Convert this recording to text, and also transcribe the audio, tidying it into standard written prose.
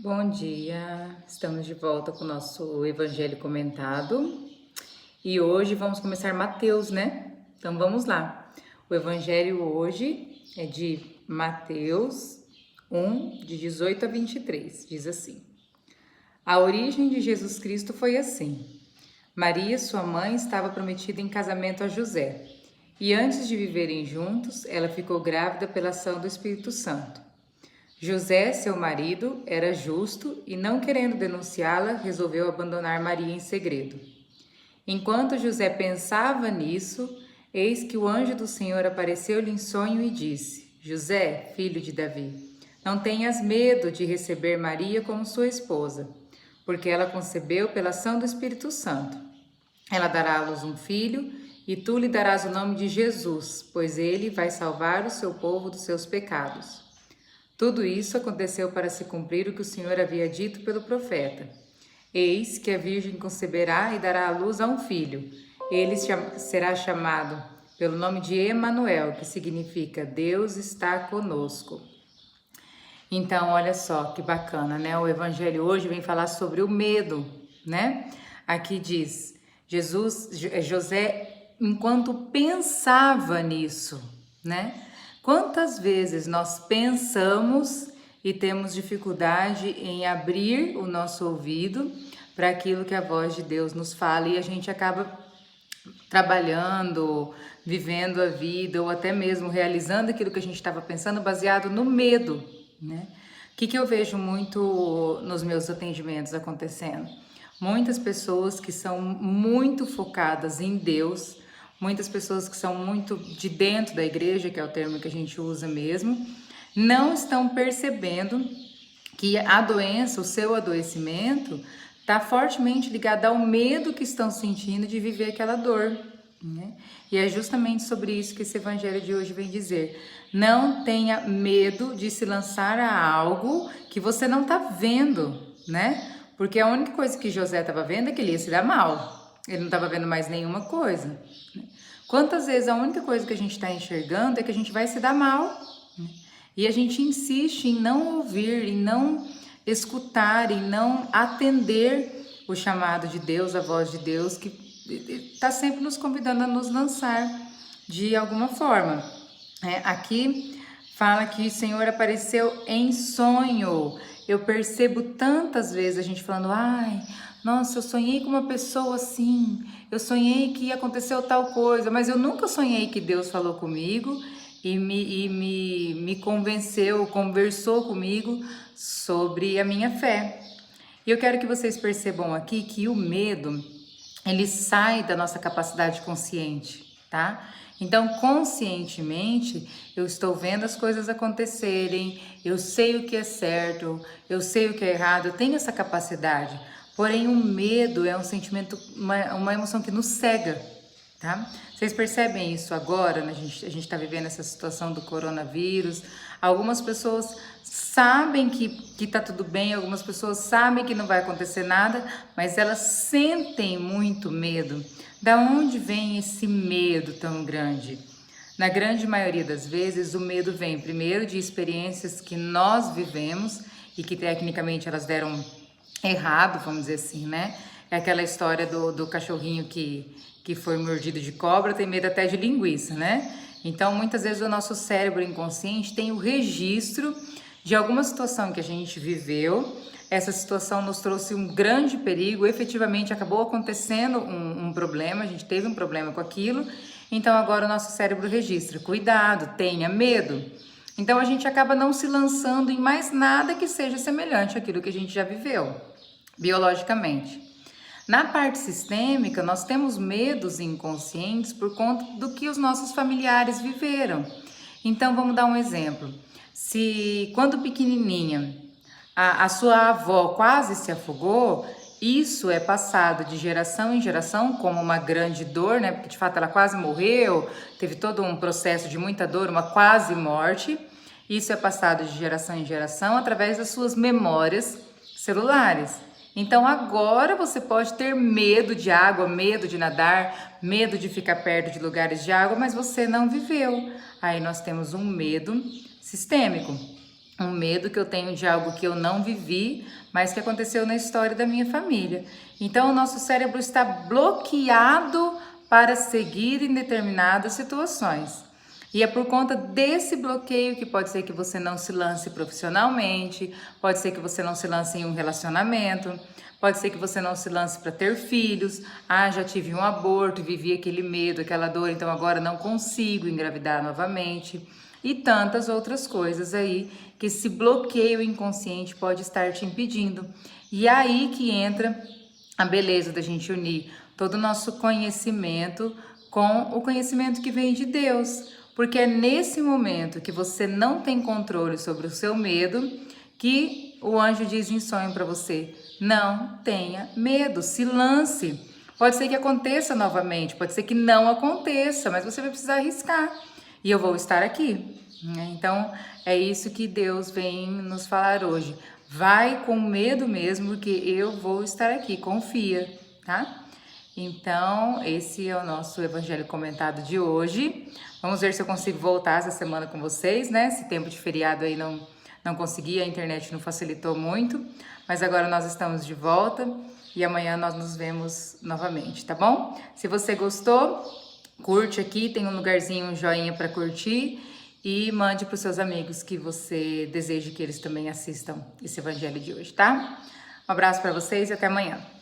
Bom dia, estamos de volta com o nosso Evangelho comentado e hoje vamos começar Mateus, né? Então vamos lá. O Evangelho hoje é de Mateus 1, de 18 a 23, diz assim: A origem de Jesus Cristo foi assim. Maria, sua mãe, estava prometida em casamento a José e antes de viverem juntos, ela ficou grávida pela ação do Espírito Santo. José, seu marido, era justo e, não querendo denunciá-la, resolveu abandonar Maria em segredo. Enquanto José pensava nisso, eis que o anjo do Senhor apareceu-lhe em sonho e disse: José, filho de Davi, não tenhas medo de receber Maria como sua esposa, porque ela concebeu pela ação do Espírito Santo. Ela dará à luz um filho e tu lhe darás o nome de Jesus, pois ele vai salvar o seu povo dos seus pecados. Tudo isso aconteceu para se cumprir o que o Senhor havia dito pelo profeta. Eis que a Virgem conceberá e dará à luz a um filho. Ele será chamado pelo nome de Emanuel, que significa Deus está conosco. Então, olha só que bacana, né? O Evangelho hoje vem falar sobre o medo, né? Aqui diz, José, enquanto pensava nisso, né? Quantas vezes nós pensamos e temos dificuldade em abrir o nosso ouvido para aquilo que a voz de Deus nos fala e a gente acaba trabalhando, vivendo a vida ou até mesmo realizando aquilo que a gente estava pensando baseado no medo, né? O que eu vejo muito nos meus atendimentos acontecendo? Muitas pessoas que são muito focadas em Deus, muitas pessoas que são muito de dentro da igreja, que é o termo que a gente usa mesmo, não estão percebendo que a doença, o seu adoecimento, está fortemente ligado ao medo que estão sentindo de viver aquela dor, né? E é justamente sobre isso que esse evangelho de hoje vem dizer. Não tenha medo de se lançar a algo que você não está vendo, né? Porque a única coisa que José estava vendo é que ele ia se dar mal. Ele não estava vendo mais nenhuma coisa, né? Quantas vezes a única coisa que a gente está enxergando é que a gente vai se dar mal, né? E a gente insiste em não ouvir, em não escutar, em não atender o chamado de Deus, a voz de Deus, que está sempre nos convidando a nos lançar de alguma forma. Aqui fala que o Senhor apareceu em sonho. Eu percebo tantas vezes a gente falando, ai, nossa, eu sonhei com uma pessoa assim, eu sonhei que aconteceu tal coisa, mas eu nunca sonhei que Deus falou comigo e me convenceu, conversou comigo sobre a minha fé. E eu quero que vocês percebam aqui que o medo, ele sai da nossa capacidade consciente, tá? Então, conscientemente, eu estou vendo as coisas acontecerem, eu sei o que é certo, eu sei o que é errado, eu tenho essa capacidade. Porém, o medo é um sentimento, uma emoção que nos cega, tá? Vocês percebem isso agora? A gente está vivendo essa situação do coronavírus. Algumas pessoas sabem que tá tudo bem, algumas pessoas sabem que não vai acontecer nada, mas elas sentem muito medo. Da onde vem esse medo tão grande? Na grande maioria das vezes, o medo vem primeiro de experiências que nós vivemos e que tecnicamente elas deram errado, vamos dizer assim, né? É aquela história do cachorrinho que foi mordido de cobra, tem medo até de linguiça, né? Então, muitas vezes o nosso cérebro inconsciente tem o registro de alguma situação que a gente viveu. Essa situação nos trouxe um grande perigo, efetivamente acabou acontecendo um problema, a gente teve um problema com aquilo, então agora o nosso cérebro registra, cuidado, tenha medo. Então a gente acaba não se lançando em mais nada que seja semelhante àquilo que a gente já viveu, biologicamente. Na parte sistêmica, nós temos medos inconscientes por conta do que os nossos familiares viveram. Então vamos dar um exemplo. Se quando pequenininha a sua avó quase se afogou, isso é passado de geração em geração como uma grande dor, né? Porque de fato ela quase morreu, teve todo um processo de muita dor, uma quase morte. Isso é passado de geração em geração através das suas memórias celulares. Então agora você pode ter medo de água, medo de nadar, medo de ficar perto de lugares de água, mas você não viveu. Aí nós temos um medo sistêmico. um medo que eu tenho de algo que eu não vivi, mas que aconteceu na história da minha família. Então, o nosso cérebro está bloqueado para seguir em determinadas situações. E é por conta desse bloqueio que pode ser que você não se lance profissionalmente, pode ser que você não se lance em um relacionamento, pode ser que você não se lance para ter filhos. Ah, já tive um aborto, vivi aquele medo, aquela dor, então agora não consigo engravidar novamente. E tantas outras coisas aí que esse bloqueio inconsciente pode estar te impedindo. E é aí que entra a beleza da gente unir todo o nosso conhecimento com o conhecimento que vem de Deus. Porque é nesse momento que você não tem controle sobre o seu medo que o anjo diz em sonho para você: não tenha medo, se lance. Pode ser que aconteça novamente, pode ser que não aconteça, mas você vai precisar arriscar. E eu vou estar aqui. Então, é isso que Deus vem nos falar hoje. Vai com medo mesmo, porque eu vou estar aqui, confia, tá? Então, esse é o nosso evangelho comentado de hoje. Vamos ver se eu consigo voltar essa semana com vocês, né? Esse tempo de feriado aí não consegui, a internet não facilitou muito, mas agora nós estamos de volta e amanhã nós nos vemos novamente, tá bom? Se você gostou, curte aqui, tem um lugarzinho, um joinha para curtir e mande para os seus amigos que você deseja que eles também assistam esse evangelho de hoje, tá? Um abraço para vocês e até amanhã.